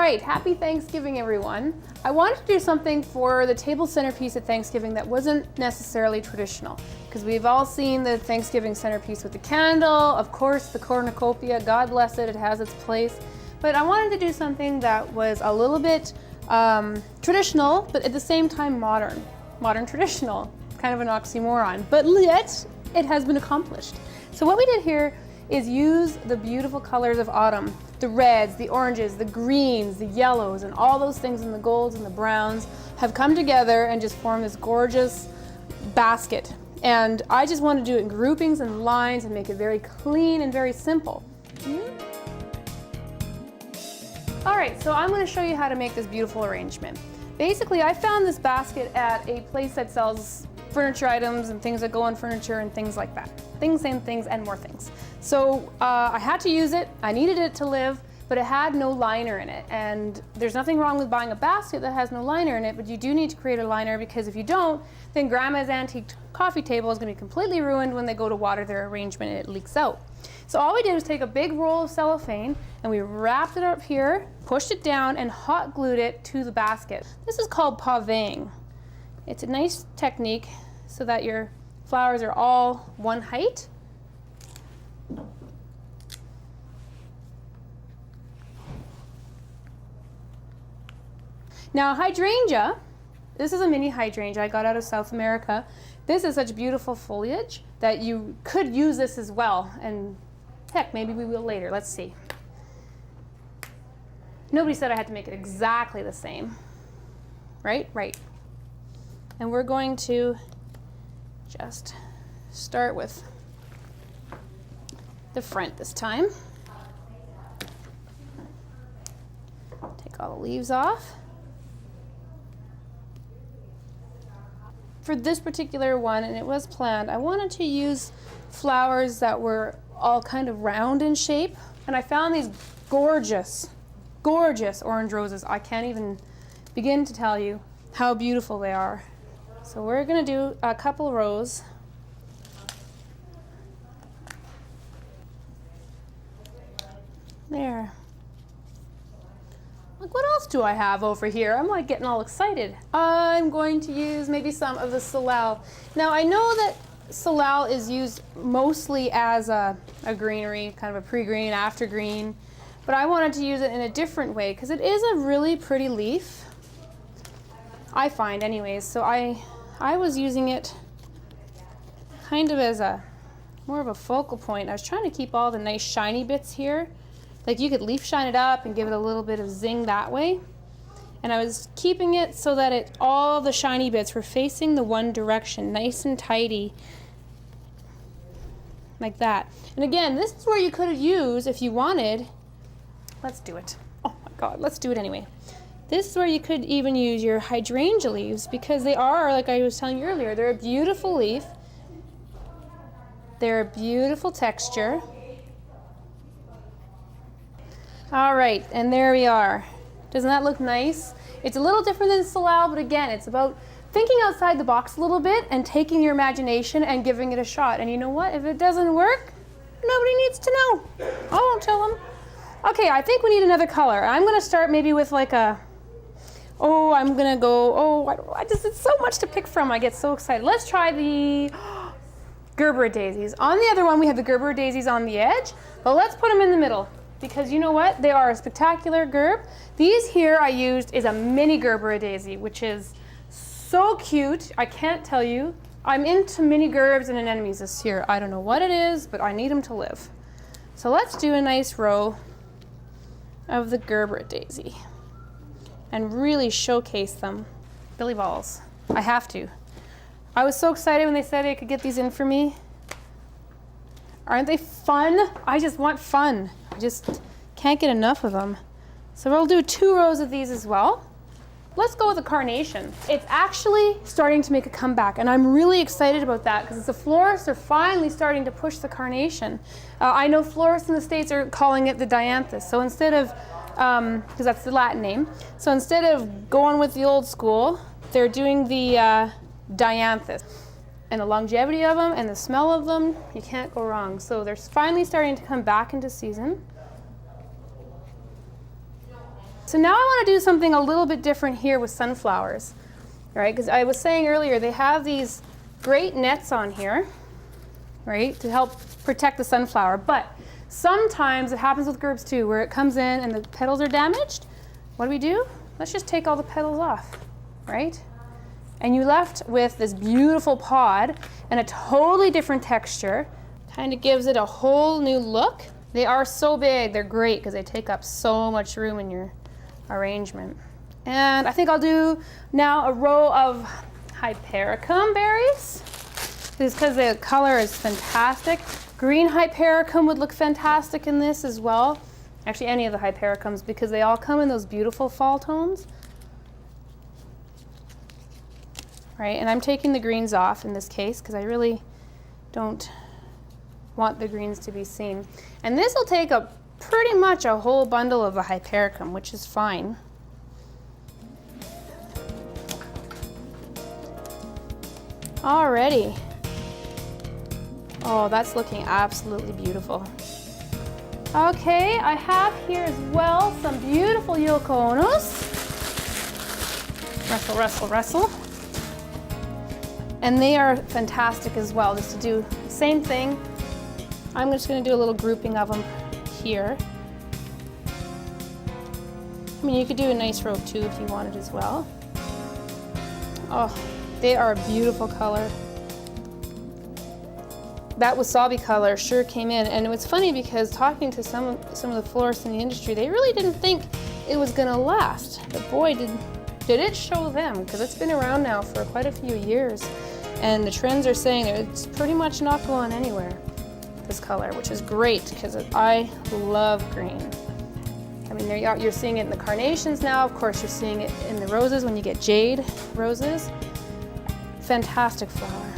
right, happy Thanksgiving, everyone. I wanted to do something for the table centerpiece at Thanksgiving that wasn't necessarily traditional, because we've all seen the Thanksgiving centerpiece with the candle, of course the cornucopia, God bless it, it has its place. But I wanted to do something that was a little bit traditional, but at the same time modern. Modern traditional, kind of an oxymoron, but yet it has been accomplished. So what we did here is use the beautiful colors of autumn. The reds, the oranges, the greens, the yellows, and all those things, and the golds and the browns have come together and just formed this gorgeous basket. And I just want to do it in groupings and lines and make it very clean and very simple. All right, so I'm going to show you how to make this beautiful arrangement. Basically, I found this basket at a place that sells furniture items and things that go on furniture and things like that. Things and more things. So I had to use it. I needed it to live, but it had no liner in it. And there's nothing wrong with buying a basket that has no liner in it, but you do need to create a liner, because if you don't, then Grandma's antique coffee table is going to be completely ruined when they go to water their arrangement and it leaks out. So all we did was take a big roll of cellophane and we wrapped it up here, pushed it down, and hot glued it to the basket. This is called pavéing. It's a nice technique so that your flowers are all one height. Now hydrangea, this is a mini hydrangea I got out of South America. This is such beautiful foliage that you could use this as well, and heck, maybe we will later, let's see. Nobody said I had to make it exactly the same, right? Right. And we're going to just start with the front this time. Take all the leaves off. For this particular one, and it was planned, I wanted to use flowers that were all kind of round in shape. And I found these gorgeous, gorgeous orange roses. I can't even begin to tell you how beautiful they are. So we're going to do a couple rows. There. Like, what else do I have over here? I'm like getting all excited. I'm going to use maybe some of the Floral. Now I know that Floral is used mostly as a greenery, kind of a pre-green, after green, but I wanted to use it in a different way because it is a really pretty leaf, I find anyways. So I was using it kind of as a more of a focal point. I was trying to keep all the nice shiny bits here. Like, you could leaf shine it up and give it a little bit of zing that way. And I was keeping it so that all the shiny bits were facing the one direction, nice and tidy, like that. And again, this is where you could have used, if you wanted, let's do it. Oh my God, let's do it anyway. This is where you could even use your hydrangea leaves, because they are, like I was telling you earlier, they're a beautiful leaf. They're a beautiful texture. All right, and there we are. Doesn't that look nice? It's a little different than Floral, but again, it's about thinking outside the box a little bit and taking your imagination and giving it a shot. And you know what? If it doesn't work, nobody needs to know. I won't tell them. Okay, I think we need another color. I'm gonna start maybe with like a, it's so much to pick from. I get so excited. Let's try the Gerber daisies. On the other one, we have the Gerber daisies on the edge, but let's put them in the middle. Because you know what? They are a spectacular gerb. These here I used is a mini Gerber daisy, which is so cute. I can't tell you. I'm into mini gerbs and anemones this year. I don't know what it is, but I need them to live. So let's do a nice row of the Gerber daisy and really showcase them. Billy balls. I have to. I was so excited when they said I could get these in for me. Aren't they fun? I just want fun. I just can't get enough of them. So we'll do 2 rows of these as well. Let's go with the carnation. It's actually starting to make a comeback, and I'm really excited about that because the florists are finally starting to push the carnation. I know florists in the States are calling it the dianthus. So instead of, because that's the Latin name, so instead of going with the old school, they're doing the dianthus. And the longevity of them and the smell of them, you can't go wrong. So they're finally starting to come back into season. So now I want to do something a little bit different here with sunflowers, right? Because I was saying earlier, they have these great nets on here, right, to help protect the sunflower. But sometimes it happens with gerbs too, where it comes in and the petals are damaged. What do? Let's just take all the petals off, right? And you're left with this beautiful pod and a totally different texture. Kind of gives it a whole new look. They are so big, they're great because they take up so much room in your arrangement. And I think I'll do now a row of hypericum berries. This is because the color is fantastic. Green hypericum would look fantastic in this as well. Actually, any of the hypericums, because they all come in those beautiful fall tones. Right, and I'm taking the greens off in this case because I really don't want the greens to be seen. And this will take up pretty much a whole bundle of the hypericum, which is fine. Alrighty. Oh, that's looking absolutely beautiful. Okay, I have here as well some beautiful Yoko Onos. Rustle, rustle, rustle. And they are fantastic as well, just to do the same thing. I'm just going to do a little grouping of them here. I mean, you could do a nice row too if you wanted as well. Oh, they are a beautiful color. That wasabi color sure came in, and it was funny because talking to some of the florists in the industry, they really didn't think it was going to last. But boy, did it show them, because it's been around now for quite a few years, and the trends are saying that it's pretty much not going anywhere, this color, which is great because I love green. I mean, you're seeing it in the carnations now. Of course, you're seeing it in the roses when you get jade roses. Fantastic flower.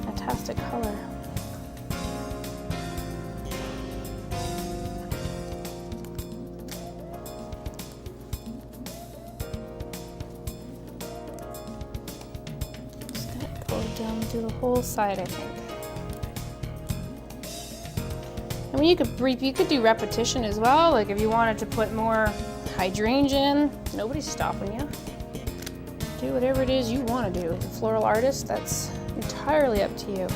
Fantastic color. Just gonna pull it down and do the whole side, I think. I mean, you could do repetition as well. Like if you wanted to put more hydrangea in, nobody's stopping you. Do whatever it is you want to do. As a floral artist, that's entirely up to you.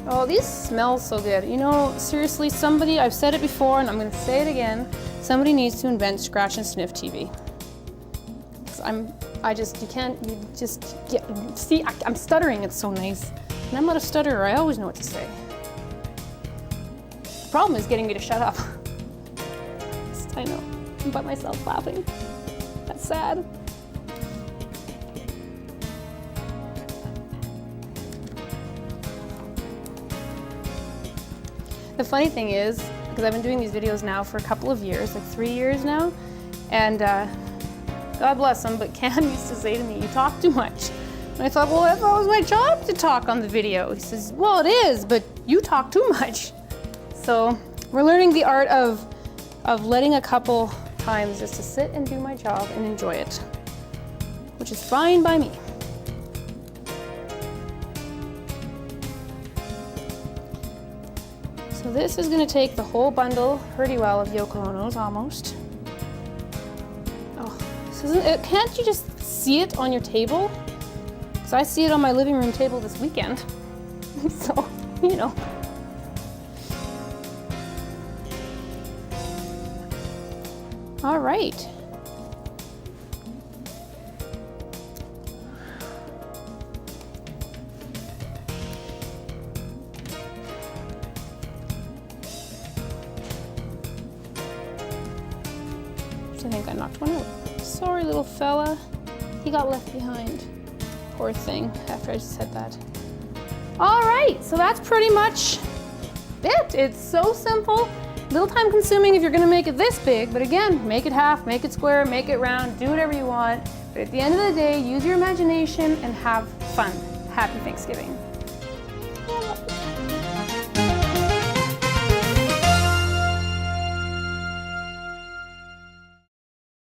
Oh, these smell so good. You know, seriously, somebody, I've said it before and I'm going to say it again, somebody needs to invent scratch and sniff TV. I'm stuttering, it's so nice. And I'm not a stutterer, I always know what to say. The problem is getting me to shut up. I know, I'm by myself laughing. That's sad. The funny thing is, because I've been doing these videos now for a couple of years, like 3 years now, and God bless him, but Cam used to say to me, "You talk too much." And I thought, well, that was my job to talk on the video. He says, well, it is, but you talk too much. So we're learning the art of letting a couple times just to sit and do my job and enjoy it, which is fine by me. So this is going to take the whole bundle pretty well of Yoko Onos, almost. Oh, this isn't it. Can't you just see it on your table? Because I see it on my living room table this weekend. So, you know. All right. I think I knocked one out. Sorry, little fella. He got left behind. Poor thing, after I just said that. All right, so that's pretty much it. It's so simple. Little time consuming if you're gonna make it this big, but again, make it half, make it square, make it round, do whatever you want. But at the end of the day, use your imagination and have fun. Happy Thanksgiving.